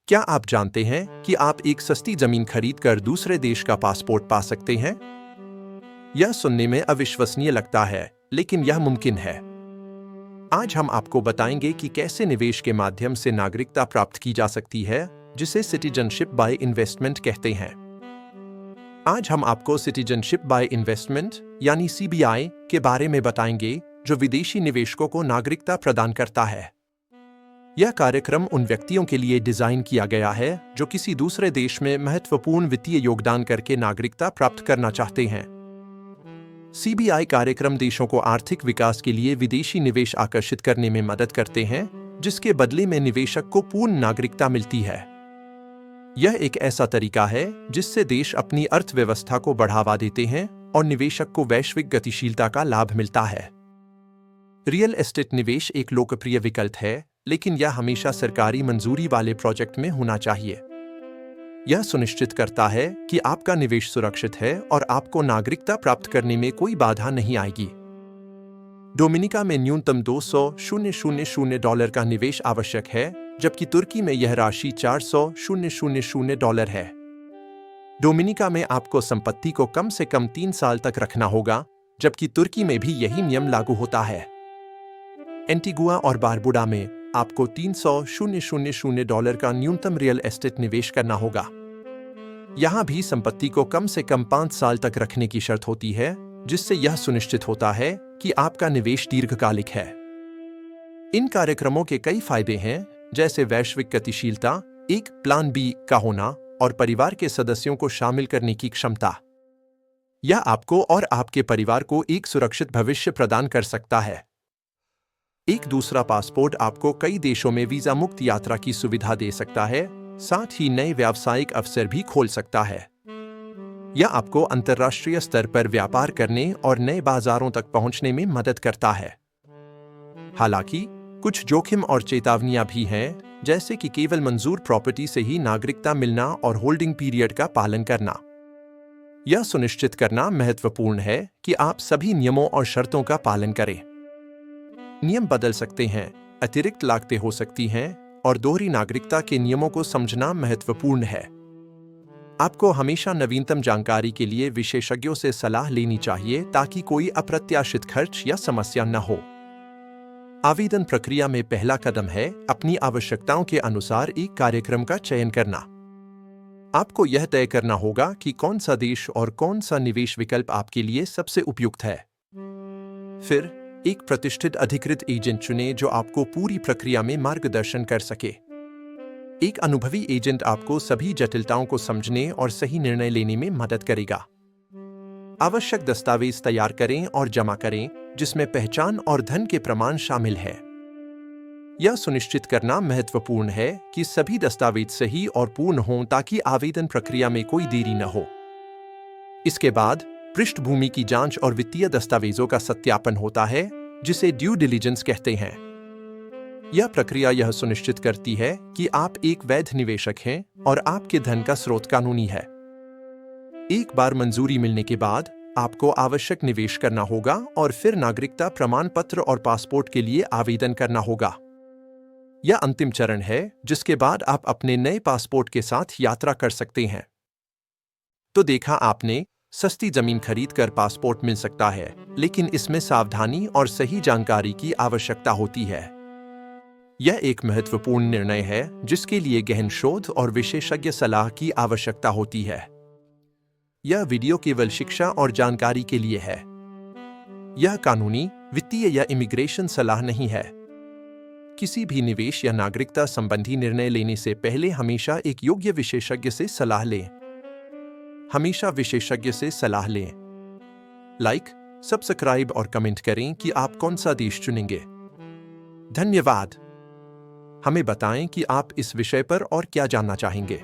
क्या आप जानते हैं कि आप एक सस्ती जमीन खरीदकर दूसरे देश का पासपोर्ट पा सकते हैं? यह सुनने में अविश्वसनीय लगता है, लेकिन यह मुमकिन है। आज हम आपको बताएंगे कि कैसे निवेश के माध्यम से नागरिकता प्राप्त की जा सकती है, जिसे सिटीजनशिप बाय इन्वेस्टमेंट कहते हैं। आज हम आपको सिटीजनशिप बाय इन्वेस्टमेंट यानी सीबीआई के बारे में बताएंगे, जो विदेशी निवेशकों को नागरिकता प्रदान करता है। यह कार्यक्रम उन व्यक्तियों के लिए डिजाइन किया गया है जो किसी दूसरे देश में महत्वपूर्ण वित्तीय योगदान करके नागरिकता प्राप्त करना चाहते हैं। सीबीआई कार्यक्रम देशों को आर्थिक विकास के लिए विदेशी निवेश आकर्षित करने में मदद करते हैं, जिसके बदले में निवेशक को पूर्ण नागरिकता मिलती है। यह एक ऐसा तरीका है जिससे देश अपनी अर्थव्यवस्था को बढ़ावा देते हैं और निवेशक को वैश्विक गतिशीलता का लाभ मिलता है। रियल एस्टेट निवेश एक लोकप्रिय विकल्प है, लेकिन यह हमेशा सरकारी मंजूरी वाले प्रोजेक्ट में होना चाहिए। यह सुनिश्चित करता है कि आपका निवेश सुरक्षित है और आपको नागरिकता प्राप्त करने में कोई बाधा नहीं आएगी। डोमिनिका में न्यूनतम $200,000 का निवेश आवश्यक है, जबकि तुर्की में यह राशि $400,000 है। डोमिनिका में आपको संपत्ति को कम से कम 3 साल तक रखना होगा, जबकि तुर्की में भी यही नियम लागू होता है। एंटीगुआ और बारबुडा में आपको $300,000 का न्यूनतम रियल एस्टेट निवेश करना होगा। यहां भी संपत्ति को कम से कम 5 साल तक रखने की शर्त होती है, जिससे यह सुनिश्चित होता है कि आपका निवेश दीर्घकालिक है। इन कार्यक्रमों के कई फायदे हैं, जैसे वैश्विक गतिशीलता, एक प्लान बी का होना और परिवार के सदस्यों को शामिल करने की क्षमता। यह आपको और आपके परिवार को एक सुरक्षित भविष्य प्रदान कर सकता है। एक दूसरा पासपोर्ट आपको कई देशों में वीजा मुक्त यात्रा की सुविधा दे सकता है, साथ ही नए व्यावसायिक अवसर भी खोल सकता है। यह आपको अंतर्राष्ट्रीय स्तर पर व्यापार करने और नए बाजारों तक पहुंचने में मदद करता है। हालांकि कुछ जोखिम और चेतावनियां भी हैं, जैसे कि केवल मंजूर प्रॉपर्टी से ही नागरिकता मिलना और होल्डिंग पीरियड का पालन करना। यह सुनिश्चित करना महत्वपूर्ण है कि आप सभी नियमों और शर्तों का पालन करें। नियम बदल सकते हैं, अतिरिक्त लागतें हो सकती हैं, और दोहरी नागरिकता के नियमों को समझना महत्वपूर्ण है। आपको हमेशा नवीनतम जानकारी के लिए विशेषज्ञों से सलाह लेनी चाहिए, ताकि कोई अप्रत्याशित खर्च या समस्या न हो। आवेदन प्रक्रिया में पहला कदम है अपनी आवश्यकताओं के अनुसार एक कार्यक्रम का चयन करना। आपको यह तय करना होगा कि कौन सा देश और कौन सा निवेश विकल्प आपके लिए सबसे उपयुक्त है। फिर एक प्रतिष्ठित अधिकृत एजेंट चुनें जो आपको पूरी प्रक्रिया में मार्गदर्शन कर सके। एक अनुभवी एजेंट आपको सभी जटिलताओं को समझने और सही निर्णय लेने में मदद करेगा। आवश्यक दस्तावेज तैयार करें और जमा करें, जिसमें पहचान और धन के प्रमाण शामिल है। यह सुनिश्चित करना महत्वपूर्ण है कि सभी दस्तावेज सही और पूर्ण हों, ताकि आवेदन प्रक्रिया में कोई देरी न हो। इसके बाद पृष्ठभूमि की जांच और वित्तीय दस्तावेजों का सत्यापन होता है, जिसे ड्यू डिलिजेंस कहते हैं। यह प्रक्रिया यह सुनिश्चित करती है कि आप एक वैध निवेशक हैं और आपके धन का स्रोत कानूनी है। एक बार मंजूरी मिलने के बाद आपको आवश्यक निवेश करना होगा और फिर नागरिकता प्रमाण पत्र और पासपोर्ट के लिए आवेदन करना होगा। यह अंतिम चरण है, जिसके बाद आप अपने नए पासपोर्ट के साथ यात्रा कर सकते हैं। तो देखा आपने, सस्ती जमीन खरीदकर पासपोर्ट मिल सकता है, लेकिन इसमें सावधानी और सही जानकारी की आवश्यकता होती है। यह एक महत्वपूर्ण निर्णय है, जिसके लिए गहन शोध और विशेषज्ञ सलाह की आवश्यकता होती है। यह वीडियो केवल शिक्षा और जानकारी के लिए है। यह कानूनी, वित्तीय या इमिग्रेशन सलाह नहीं है। किसी भी निवेश या नागरिकता संबंधी निर्णय लेने से पहले हमेशा एक योग्य विशेषज्ञ से सलाह लें। हमेशा विशेषज्ञ से सलाह लें। लाइक, सब्सक्राइब और कमेंट करें कि आप कौन सा देश चुनेंगे। धन्यवाद। हमें बताएं कि आप इस विषय पर और क्या जानना चाहेंगे।